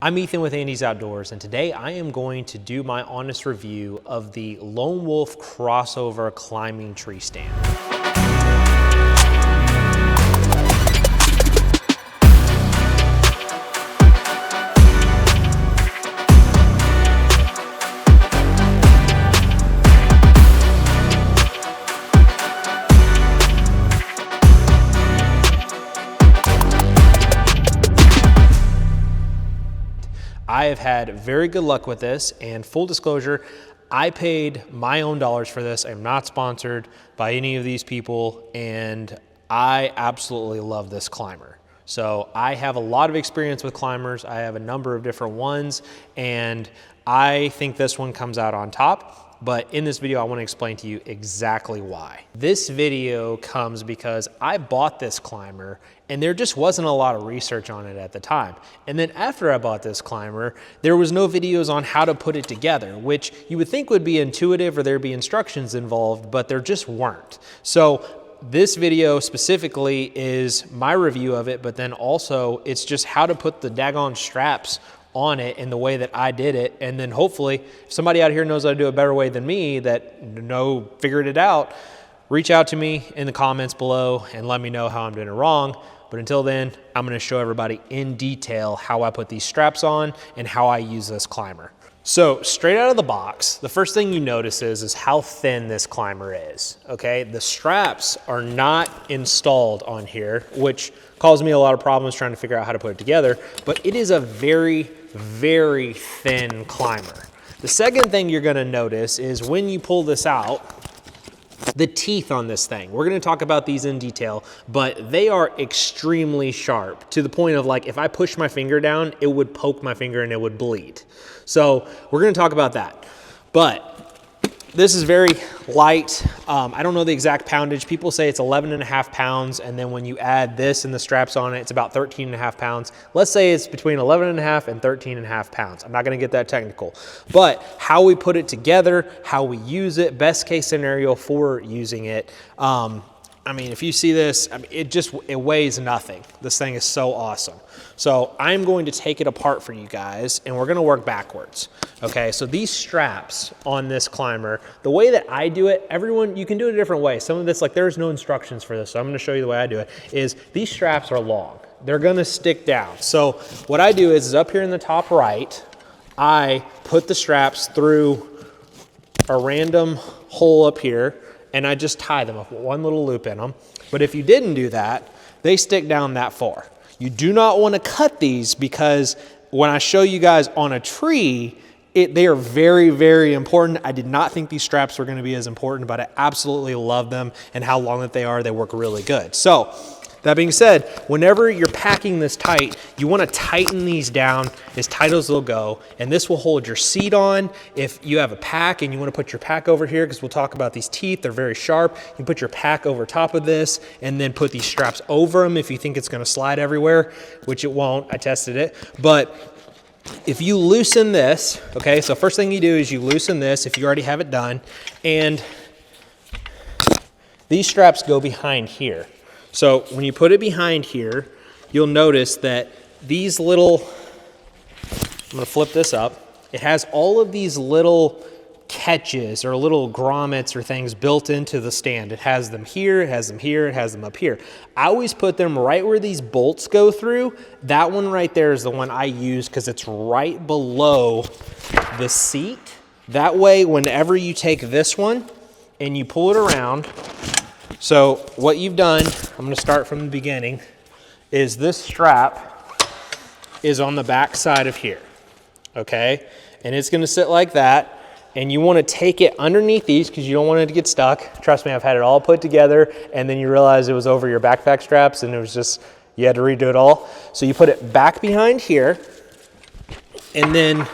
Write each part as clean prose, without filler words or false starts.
I'm Ethan with Andy's Outdoors, and today I am going to do my honest review of the Lone Wolf crossover climbing tree stand. I have had very good luck with this, and full disclosure, I paid my own dollars for this. I'm not sponsored by any of these people, and I absolutely love this climber. So I have a lot of experience with climbers. I have a number of different ones, and I think this one comes out on top. But in this video, I want to explain to you exactly why. This video comes because I bought this climber and there just wasn't a lot of research on it at the time. And then after I bought this climber, there was no videos on how to put it together, which you would think would be intuitive or there'd be instructions involved, but there just weren't. So this video specifically is my review of it, but then also it's just how to put the daggone straps on it in the way that I did it. And then hopefully if somebody out here knows how to do a better way than me that figured it out, reach out to me in the comments below and let me know how I'm doing it wrong. But until then, I'm going to show everybody in detail how I put these straps on and how I use this climber. So straight out of the box, the first thing you notice is how thin this climber is, okay? The straps are not installed on here, which caused me a lot of problems trying to figure out how to put it together, but it is a very, very thin climber. The second thing you're gonna notice is when you pull this out, the teeth on this thing. We're gonna talk about these in detail, but they are extremely sharp to the point of like, if I push my finger down, it would poke my finger and it would bleed. So we're gonna talk about that. But this is very light. I don't know the exact poundage. People say it's 11.5 pounds. And then when you add this and the straps on it, it's about 13.5 pounds. Let's say it's between 11.5 and 13.5 pounds. I'm not going to get that technical, but how we put it together, how we use it, best case scenario for using it. I mean, if you see this, I mean, it weighs nothing. This thing is so awesome. So I'm going to take it apart for you guys and we're going to work backwards. Okay, so these straps on this climber, the way that I do it, you can do it a different way. Some of this, like there's no instructions for this, so I'm going to show you the way I do it, is these straps are long. They're going to stick down. So what I do is up here in the top right, I put the straps through a random hole up here, and I just tie them up with one little loop in them. But if you didn't do that, they stick down that far. You do not want to cut these because when I show you guys on a tree, they are very, very important. I did not think these straps were going to be as important, but I absolutely love them and how long that they are. They work really good. So that being said, whenever you're packing this tight, you want to tighten these down as tight as they'll go, and this will hold your seat on. If you have a pack and you want to put your pack over here, because we'll talk about these teeth, they're very sharp, you can put your pack over top of this and then put these straps over them if you think it's going to slide everywhere, which it won't. I tested it. But if you loosen this, okay, so first thing you do is you loosen this if you already have it done, and these straps go behind here. So when you put it behind here, you'll notice that these little, I'm going to flip this up, it has all of these little catches or little grommets or things built into the stand. It has them here, it has them here, it has them up here. I always put them right where these bolts go through. That one right there is the one I use because it's right below the seat. That way, whenever you take this one and you pull it around, so what you've done, I'm going to start from the beginning, is this strap is on the back side of here, okay? And it's going to sit like that, and you want to take it underneath these because you don't want it to get stuck. Trust me, I've had it all put together, and then you realize it was over your backpack straps, and it was just, you had to redo it all. So you put it back behind here, and then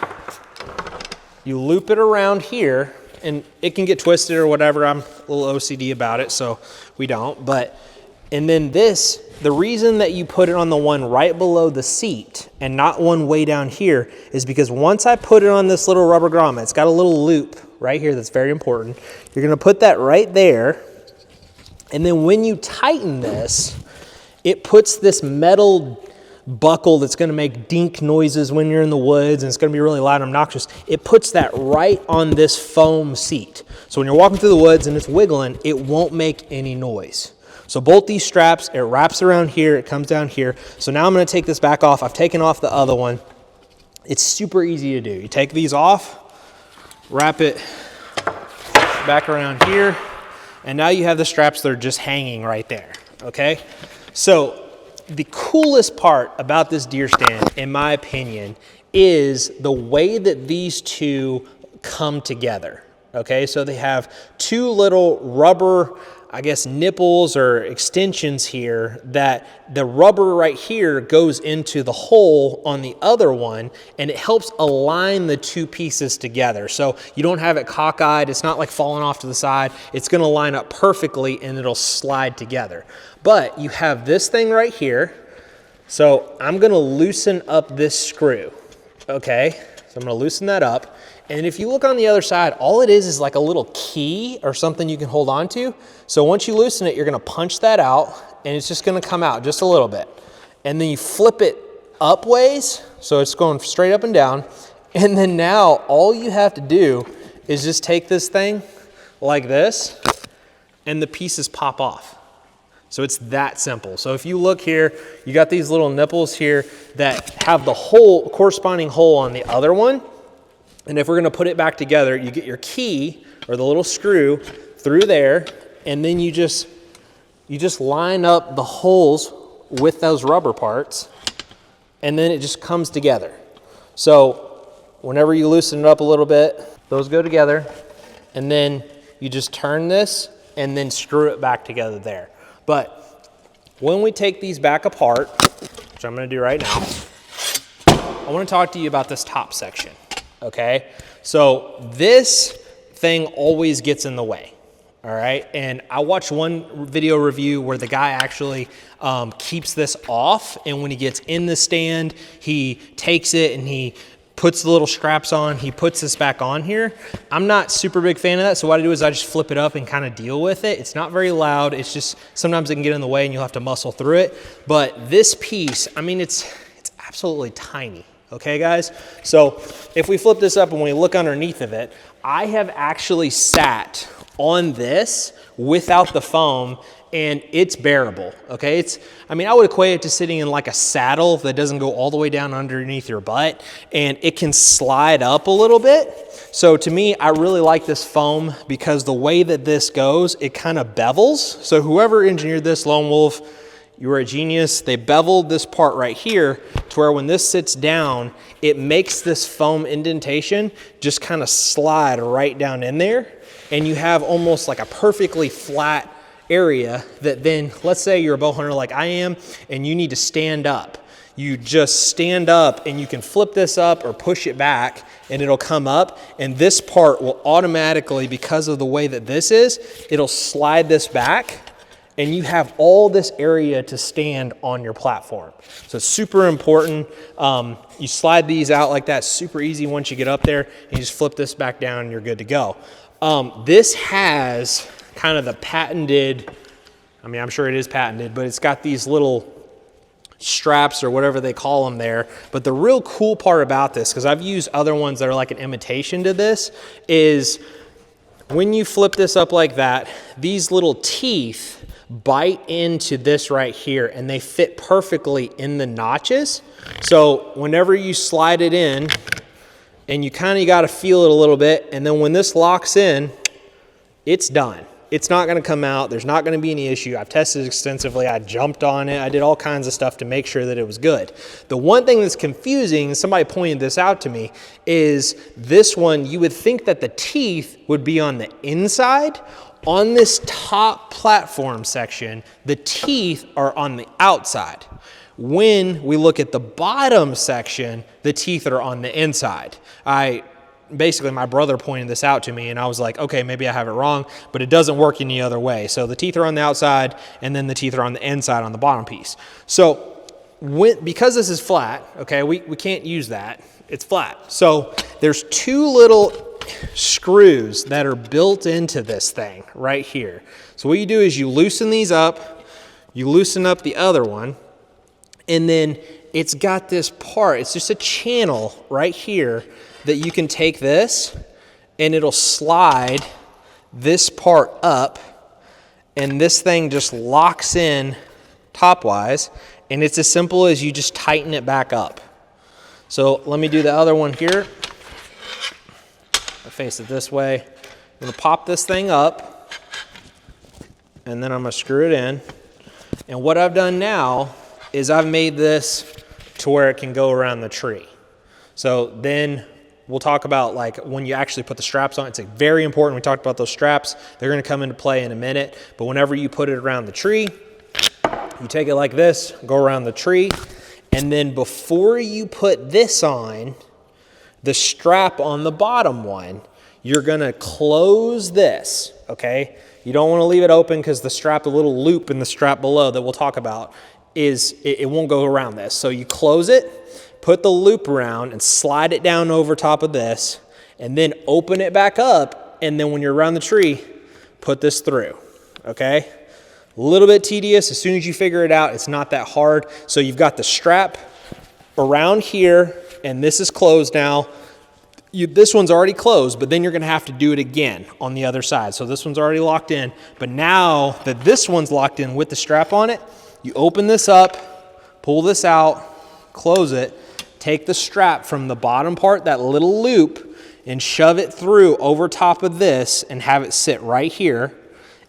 you loop it around here, and it can get twisted or whatever. I'm a little OCD about it, so we don't. And then this, the reason that you put it on the one right below the seat and not one way down here is because once I put it on this little rubber grommet, it's got a little loop right here that's very important. You're gonna put that right there. And then when you tighten this, it puts this metal buckle that's gonna make dink noises when you're in the woods and it's gonna be really loud and obnoxious. It puts that right on this foam seat. So when you're walking through the woods and it's wiggling, it won't make any noise. So bolt these straps, it wraps around here, it comes down here. So now I'm gonna take this back off. I've taken off the other one. It's super easy to do. You take these off, wrap it back around here, and now you have the straps that are just hanging right there, okay? So the coolest part about this deer stand, in my opinion, is the way that these two come together, okay? So they have two little rubber, I guess, nipples or extensions here that the rubber right here goes into the hole on the other one, and it helps align the two pieces together. So you don't have it cockeyed. It's not like falling off to the side. It's gonna line up perfectly and it'll slide together. But you have this thing right here. So I'm gonna loosen up this screw, okay? So I'm gonna loosen that up. And if you look on the other side, all it is like a little key or something you can hold on to. So once you loosen it, you're gonna punch that out and it's just gonna come out just a little bit. And then you flip it up ways, so it's going straight up and down. And then now all you have to do is just take this thing like this and the pieces pop off. So it's that simple. So if you look here, you got these little nipples here that have the hole, corresponding hole on the other one. And if we're gonna put it back together, you get your key or the little screw through there, and then you just line up the holes with those rubber parts, and then it just comes together. So whenever you loosen it up a little bit, those go together, and then you just turn this and then screw it back together there. But when we take these back apart, which I'm gonna do right now, I wanna talk to you about this top section. Okay, so this thing always gets in the way, all right? And I watched one video review where the guy actually keeps this off, and when he gets in the stand, he takes it and he puts the little straps on, he puts this back on here. I'm not super big fan of that, so what I do is I just flip it up and kind of deal with it. It's not very loud, it's just sometimes it can get in the way and you'll have to muscle through it. But this piece, I mean, it's absolutely tiny. Okay, guys? So if we flip this up and we look underneath of it, I have actually sat on this without the foam, and it's bearable, okay? I mean, I would equate it to sitting in like a saddle that doesn't go all the way down underneath your butt, and it can slide up a little bit. So to me, I really like this foam because the way that this goes, it kind of bevels. So whoever engineered this, Lone Wolf, you were a genius. They beveled this part right here to where when this sits down, it makes this foam indentation just kind of slide right down in there. And you have almost like a perfectly flat area that then, let's say you're a bow hunter like I am, and you need to stand up. You just stand up and you can flip this up or push it back and it'll come up. And this part will automatically, because of the way that this is, it'll slide this back. And you have all this area to stand on your platform. So it's super important. You slide these out like that, super easy once you get up there, and you just flip this back down and you're good to go. This has kind of the patented, I mean, I'm sure it is patented, but it's got these little straps or whatever they call them there. But the real cool part about this, because I've used other ones that are like an imitation to this, is when you flip this up like that, these little teeth bite into this right here and they fit perfectly in the notches. So whenever you slide it in, and you kind of got to feel it a little bit, and then when this locks in, it's done. It's not going to come out. There's not going to be any issue. I've tested extensively. I jumped on it. I did all kinds of stuff to make sure that it was good. The one thing that's confusing, and somebody pointed this out to me, is this one, you would think that the teeth would be on the inside. On this top platform section, the teeth are on the outside. When we look at the bottom section, the teeth are on the inside. Basically, my brother pointed this out to me, and I was like, okay, maybe I have it wrong, but it doesn't work any other way. So the teeth are on the outside, and then the teeth are on the inside on the bottom piece. So because this is flat, okay, we can't use that. It's flat. So there's two little screws that are built into this thing right here. So what you do is you loosen these up, you loosen up the other one, and then it's got this part, it's just a channel right here that you can take this and it'll slide this part up, and this thing just locks in top-wise, and it's as simple as you just tighten it back up. So let me do the other one here. I face it this way. I'm gonna pop this thing up, and then I'm gonna screw it in. And what I've done now is I've made this to where it can go around the tree. So then we'll talk about like when you actually put the straps on. It's like very important. We talked about those straps. They're gonna come into play in a minute. But whenever you put it around the tree, you take it like this, go around the tree, and then before you put this on, the strap on the bottom one, you're gonna close this, okay? You don't wanna leave it open because the strap, the little loop in the strap below that we'll talk about, it won't go around this. So you close it, put the loop around and slide it down over top of this, and then open it back up, and then when you're around the tree, put this through, okay? A little bit tedious. As soon as you figure it out, it's not that hard. So you've got the strap around here, and this is closed now. This one's already closed, but then you're gonna have to do it again on the other side. So this one's already locked in, but now that this one's locked in with the strap on it, you open this up, pull this out, close it, take the strap from the bottom part, that little loop, and shove it through over top of this and have it sit right here.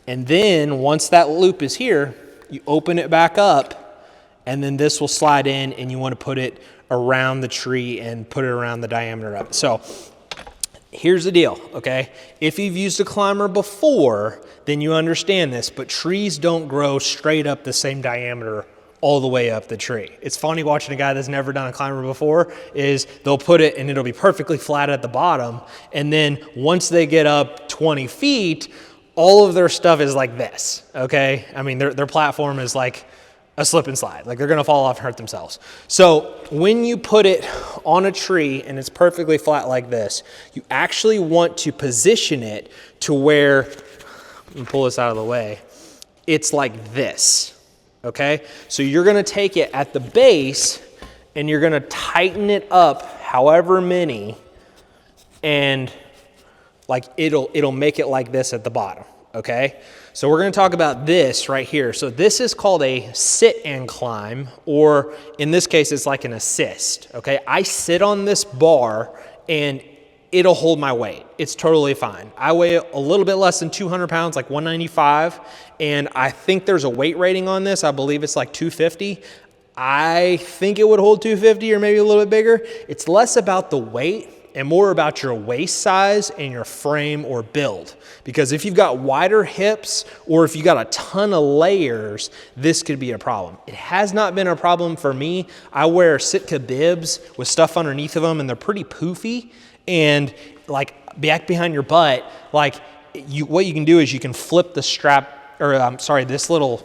And then once that loop is here, you open it back up, and then this will slide in, and you want to put it around the tree and put it around the diameter of it. So here's the deal, okay? If you've used a climber before, then you understand this, but trees don't grow straight up the same diameter all the way up the tree. It's funny watching a guy that's never done a climber before is they'll put it and it'll be perfectly flat at the bottom, and then once they get up 20 feet, all of their stuff is like this, okay? I mean, their platform is like a slip and slide. Like they're gonna fall off and hurt themselves. So when you put it on a tree and it's perfectly flat like this, you actually want to position it to where, let me pull this out of the way, it's like this, okay? So you're gonna take it at the base and you're gonna tighten it up however many, and like it'll make it like this at the bottom, okay? So we're gonna talk about this right here. So this is called a sit and climb, or in this case, it's like an assist, okay? I sit on this bar and it'll hold my weight. It's totally fine. I weigh a little bit less than 200 pounds, like 195, and I think there's a weight rating on this. I believe it's like 250. I think it would hold 250 or maybe a little bit bigger. It's less about the weight and more about your waist size and your frame or build. Because if you've got wider hips or if you got a ton of layers, this could be a problem. It has not been a problem for me. I wear Sitka bibs with stuff underneath of them, and they're pretty poofy, and like back behind your butt, like what you can do is you can flip the strap, or I'm sorry, this little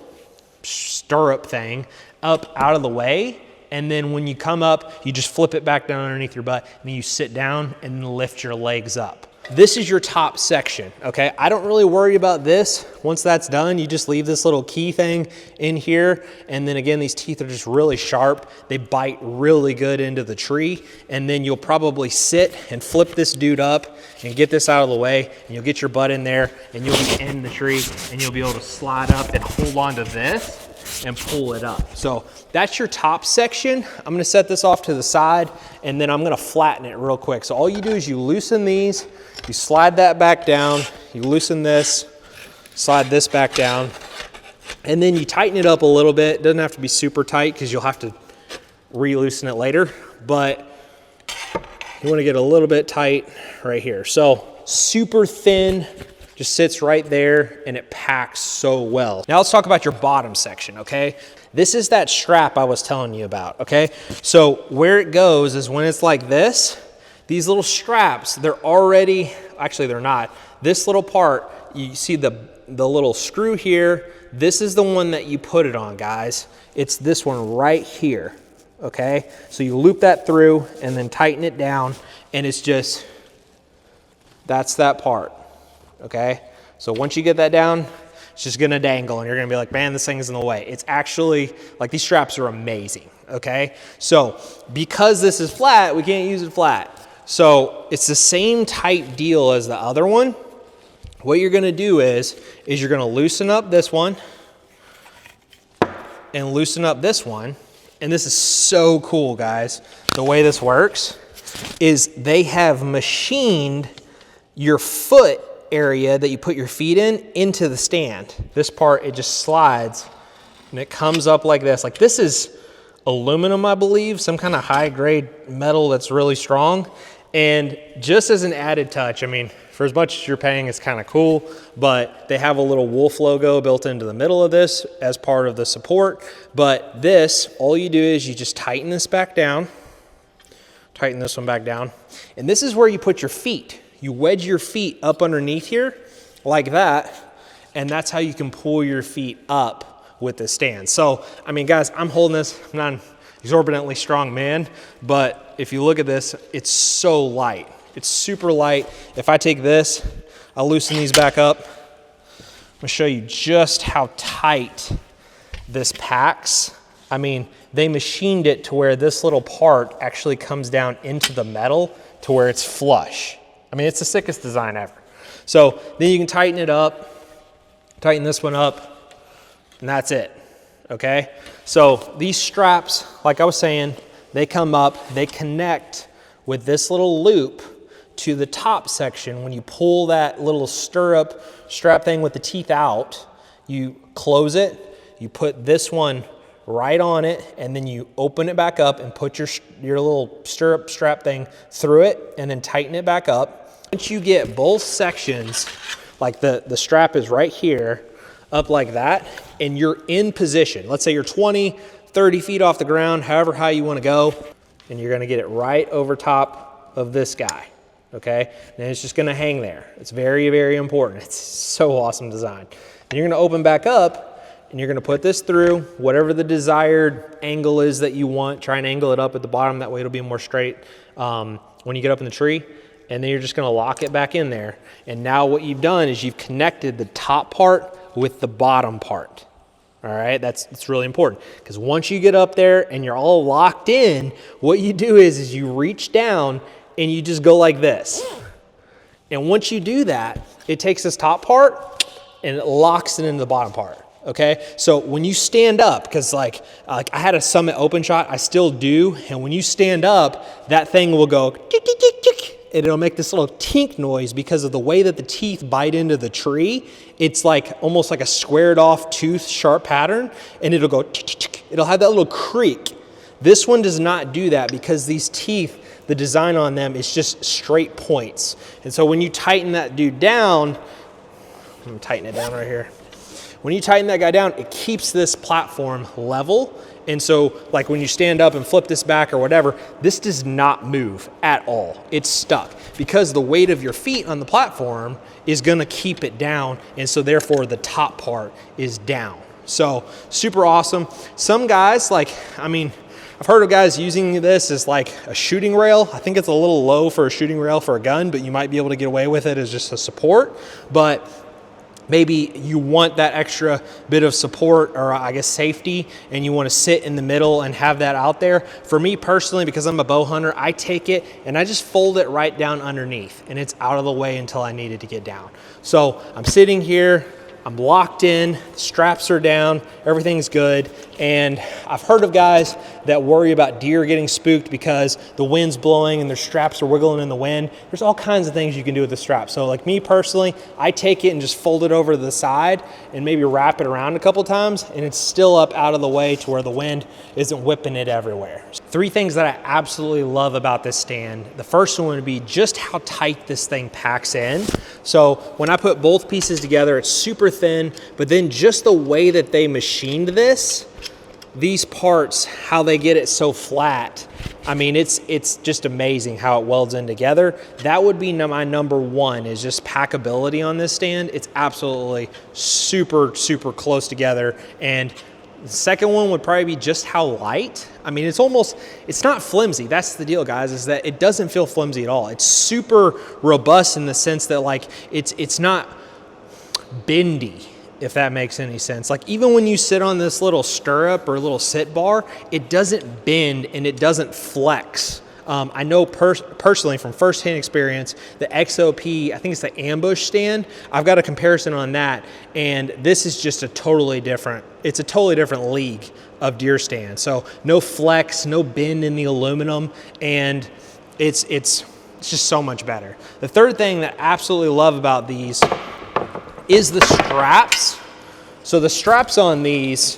stirrup thing up out of the way, and then when you come up, you just flip it back down underneath your butt, and then you sit down and lift your legs up. This is your top section, okay? I don't really worry about this. Once that's done, you just leave this little key thing in here, and then again, these teeth are just really sharp. They bite really good into the tree, and then you'll probably sit and flip this dude up and get this out of the way, and you'll get your butt in there, and you'll be in the tree, and you'll be able to slide up and hold on to this and pull it up. So that's your top section. I'm gonna set this off to the side, and then I'm gonna flatten it real quick. So all you do is you loosen these, you slide that back down, you loosen this, slide this back down, and then you tighten it up a little bit. It doesn't have to be super tight because you'll have to re-loosen it later, but you wanna get a little bit tight right here. So super thin, just sits right there, and it packs so well. Now let's talk about your bottom section, okay? This is that strap I was telling you about, okay? So where it goes is when it's like this, these little straps, they're already, actually they're not. This little part, you see the little screw here. This is the one that you put it on, guys. It's this one right here, okay? So you loop that through and then tighten it down, and it's just, that's that part. Okay, so once you get that down, It's just gonna dangle and you're gonna be like, man, this thing is in the way. It's actually, like, these straps are amazing, okay? So because this is flat, we can't use it flat. So it's the same type deal as the other one. What you're gonna do is you're gonna loosen up this one and loosen up this one. And this is so cool, guys. The way this works is they have machined your foot area that you put your feet in into the stand. This part, it just slides and it comes up like this. Like, this is aluminum, I believe, some kind of high grade metal that's really strong. And just as an added touch, I mean, for as much as you're paying, it's kind of cool, but they have a little wolf logo built into the middle of this as part of the support. But this, all you do is you just tighten this back down, tighten this one back down, and this is where you put your feet. You wedge your feet up underneath here like that, and that's how you can pull your feet up with the stand. So, I mean, guys, I'm holding this. I'm not an exorbitantly strong man, but if you look at this, it's so light. It's super light. If I take this, I'll loosen these back up. I'm gonna show you just how tight this packs. I mean, they machined it to where this little part actually comes down into the metal to where it's flush. I mean, it's the sickest design ever. So then you can tighten it up, tighten this one up, and that's it, okay? So these straps, like I was saying, they come up, they connect with this little loop to the top section. When you pull that little strap thing with the teeth out, you close it, you put this one right on it, and then you open it back up and put your little stirrup strap thing through it and then tighten it back up. Once you get both sections, like the strap is right here, up like that, and you're in position. Let's say you're 20, 30 feet off the ground, however high you want to go, and you're going to get it right over top of this guy, okay? And it's just going to hang there. It's very, very important. It's so awesome design. And you're going to open back up, and you're going to put this through whatever the desired angle is that you want. Try and angle it up at the bottom. That way it'll be more straight when you get up in the tree. And then you're just going to lock it back in there. And now what you've done is you've connected the top part with the bottom part. All right, that's really important, because once you get up there and you're all locked in, what you do is you reach down and you just go like this. And once you do that, it takes this top part and it locks it into the bottom part. Okay, so when you stand up, because like I had a Summit open shot, I still do, and when you stand up, that thing will go tick, tick, tick, tick, and it'll make this little tink noise because of the way that the teeth bite into the tree. It's like almost like a squared off tooth sharp pattern, and it'll go tick, tick, tick. It'll have that little creak. This one does not do that because these teeth, the design on them is just straight points. And so when you tighten that dude down, I'm gonna tighten it down right here. When you tighten that guy down, it keeps this platform level. And so like when you stand up and flip this back or whatever, this does not move at all. It's stuck because the weight of your feet on the platform is gonna keep it down. And so therefore the top part is down. So super awesome. Some guys, like, I mean, I've heard of guys using this as like a shooting rail. I think it's a little low for a shooting rail for a gun, but you might be able to get away with it as just a support. But maybe you want that extra bit of support, or I guess safety, and you want to sit in the middle and have that out there. For me personally, because I'm a bow hunter, I take it and I just fold it right down underneath, and it's out of the way until I need it to get down. So I'm sitting here, I'm locked in, the straps are down, everything's good. And I've heard of guys that worry about deer getting spooked because the wind's blowing and their straps are wiggling in the wind. There's all kinds of things you can do with the strap. So like me personally, I take it and just fold it over to the side and maybe wrap it around a couple times, and it's still up out of the way to where the wind isn't whipping it everywhere. 3 things that I absolutely love about this stand. The first one would be just how tight this thing packs in. So when I put both pieces together, it's super thin, but then just the way that they machined this, these parts, how they get it so flat, I mean, it's just amazing how it welds in together. That would be my number 1, is just packability on this stand. It's absolutely super, super close together. And the second one would probably be just how light. I mean, it's not flimsy. That's the deal, guys, is that it doesn't feel flimsy at all. It's super robust in the sense that like it's not bendy. if that makes any sense. Like even when you sit on this little stirrup or little sit bar, it doesn't bend and it doesn't flex. I know personally from firsthand experience, the XOP, I think it's the ambush stand, I've got a comparison on that, and this is just it's a totally different league of deer stand. So no flex, no bend in the aluminum, and it's just so much better. The third thing that I absolutely love about these is the straps. So the straps on these,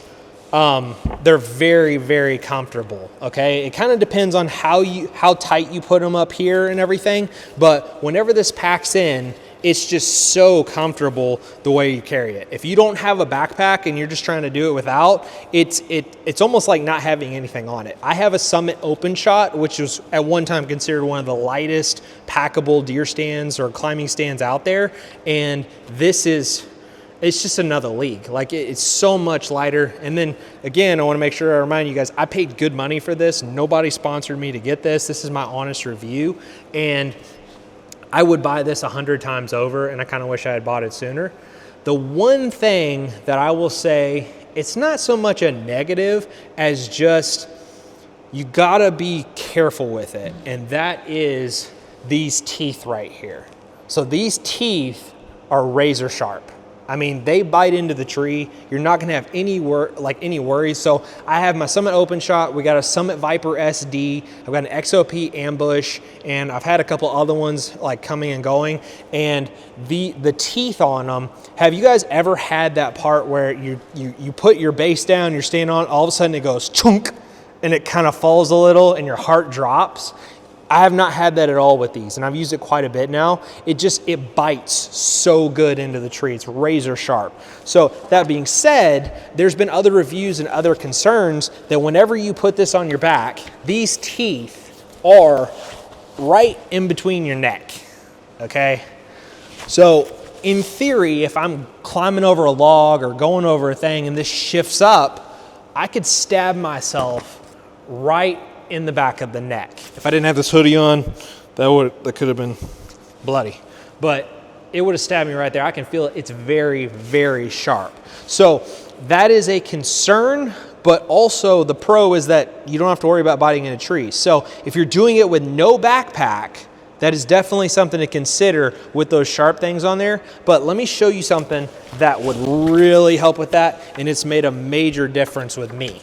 they're very, very comfortable, okay? It kind of depends on how tight you put them up here and everything, but whenever this packs in, it's just so comfortable the way you carry it. If you don't have a backpack and you're just trying to do it without, it's almost like not having anything on it. I have a Summit Open Shot, which was at one time considered one of the lightest packable deer stands or climbing stands out there, and it's just another league. Like it's so much lighter. And then again, I want to make sure I remind you guys, I paid good money for this. Nobody sponsored me to get this. This is my honest review. And I would buy this 100 times over, and I kind of wish I had bought it sooner. The one thing that I will say, it's not so much a negative as just you gotta be careful with it. And that is these teeth right here. So these teeth are razor sharp. I mean, they bite into the tree. You're not gonna have any worries. So I have my Summit Open Shot. We got a Summit Viper SD. I've got an XOP Ambush, and I've had a couple other ones like coming and going. And the teeth on them, have you guys ever had that part where you put your base down, you're standing on, all of a sudden it goes chunk, and it kind of falls a little and your heart drops? I have not had that at all with these, and I've used it quite a bit now. It bites so good into the tree. It's razor sharp. So that being said, there's been other reviews and other concerns that whenever you put this on your back, these teeth are right in between your neck, okay? So in theory, if I'm climbing over a log or going over a thing and this shifts up, I could stab myself right in the back of the neck. If I didn't have this hoodie on, that could have been bloody, but it would have stabbed me right there. I can feel it. It's very, very sharp. So that is a concern, but also the pro is that you don't have to worry about biting in a tree. So if you're doing it with no backpack, that is definitely something to consider with those sharp things on there. But let me show you something that would really help with that, and it's made a major difference with me.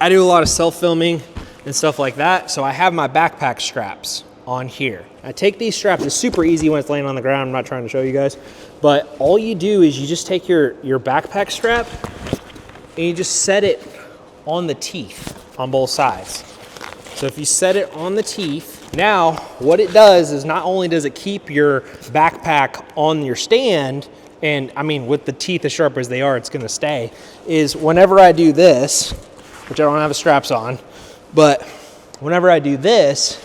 I do a lot of self-filming and stuff like that, so I have my backpack straps on here. I take these straps, it's super easy when it's laying on the ground, I'm not trying to show you guys, but all you do is you just take your backpack strap and you just set it on the teeth on both sides. So if you set it on the teeth, now what it does is not only does it keep your backpack on your stand, and I mean with the teeth as sharp as they are, it's gonna stay, is whenever I do this, which I don't have the straps on, but whenever I do this,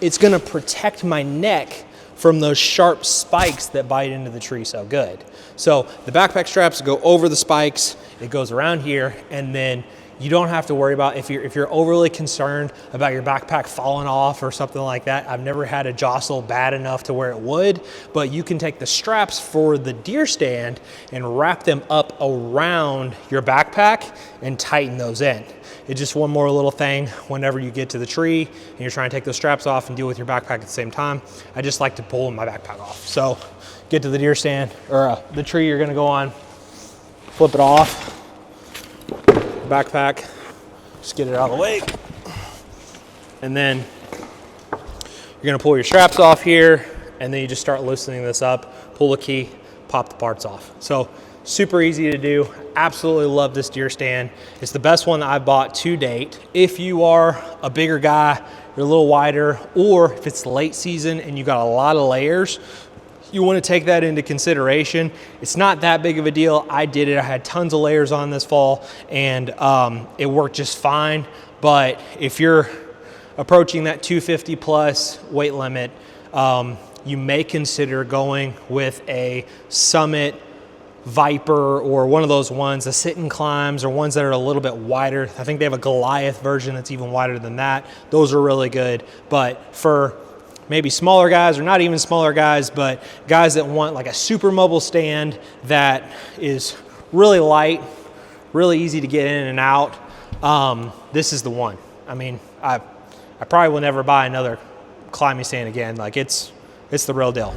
it's gonna protect my neck from those sharp spikes that bite into the tree so good. So the backpack straps go over the spikes, it goes around here, and then you don't have to worry about if you're overly concerned about your backpack falling off or something like that. I've never had a jostle bad enough to where it would, but you can take the straps for the deer stand and wrap them up around your backpack and tighten those in. It's just one more little thing whenever you get to the tree and you're trying to take those straps off and deal with your backpack at the same time. I just like to pull my backpack off. So get to the deer stand or the tree you're gonna go on, flip it off, backpack, just get it out of the way. And then you're gonna pull your straps off here, and then you just start loosening this up, pull the key, pop the parts off. So super easy to do. Absolutely love this deer stand. It's the best one that I've bought to date. If you are a bigger guy, you're a little wider, or if it's late season and you got a lot of layers, you want to take that into consideration. It's not that big of a deal. I did it. I had tons of layers on this fall, and it worked just fine. But if you're approaching that 250 plus weight limit, you may consider going with a Summit Viper or one of those ones, the sit and climbs, or ones that are a little bit wider. I think they have a Goliath version that's even wider than that. Those are really good. But for maybe smaller guys, or not even smaller guys, but guys that want like a super mobile stand that is really light, really easy to get in and out. This is the one. I mean, I probably will never buy another climbing stand again. Like it's the real deal.